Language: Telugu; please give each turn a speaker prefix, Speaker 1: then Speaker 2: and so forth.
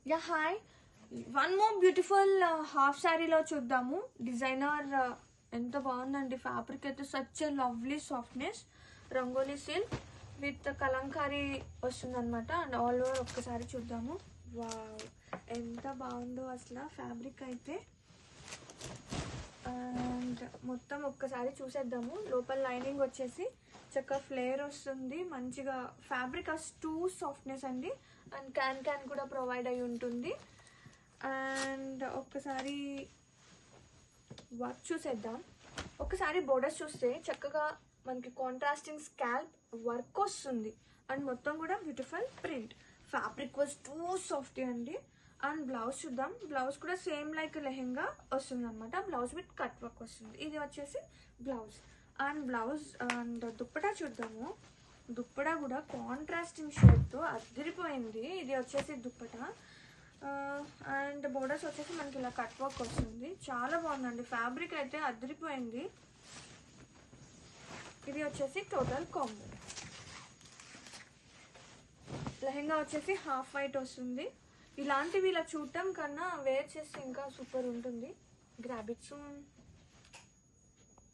Speaker 1: Yeah hi, one more beautiful half శారీలో చూద్దాము. డిజైనర్ ఎంత బాగుందండి. ఫ్యాబ్రిక్ అయితే such a lovely softness. Rangoli silk with Kalamkari వస్తుంది అనమాట. అండ్ ఆల్ ఓవర్ ఒక్కసారి చూద్దాము. వావ్, ఎంత బాగుందో అసలు ఫ్యాబ్రిక్ అయితే. అండ్ మొత్తం ఒక్కసారి చూసేద్దాము. లోపల లైనింగ్ వచ్చేసి చక్కగా ఫ్లేర్ వస్తుంది. మంచిగా ఫ్యాబ్రిక్ టూ సాఫ్ట్నెస్ అండి. అండ్ క్యాన్ కూడా ప్రొవైడ్ అయి ఉంటుంది. అండ్ ఒక్కసారి వర్క్ చూసేద్దాం. ఒకసారి బోర్డర్స్ చూస్తే చక్కగా మనకి కాంట్రాస్టింగ్ స్కాల్ప్ వర్క్ వస్తుంది. అండ్ మొత్తం కూడా beautiful print. Fabric was two soft అండి. అండ్ బ్లౌజ్ చూద్దాం. బ్లౌజ్ కూడా సేమ్ లైక్ లెహెంగా వస్తుంది అనమాట. బ్లౌజ్ విత్ కట్ వర్క్ వస్తుంది. ఇది వచ్చేసి blouse. And blouse and dupatta చూద్దాము. దుప్పటా కూడా కాంట్రాస్టింగ్ షేడ్తో అదిరిపోయింది. ఇది వచ్చేసి దుప్పటా. అండ్ బోర్డర్స్ వచ్చేసి మనకి ఇలా కట్ వర్క్ వస్తుంది. చాలా బాగుందండి. ఫ్యాబ్రిక్ అయితే అదిరిపోయింది. ఇది వచ్చేసి టోటల్ కాంబో. లెహెంగా వచ్చేసి హాఫ్ వైట్ వస్తుంది. ఇలాంటివి ఇలా చూడటం కన్నా వేర్ చేస్తే ఇంకా సూపర్ ఉంటుంది. Grab it soon.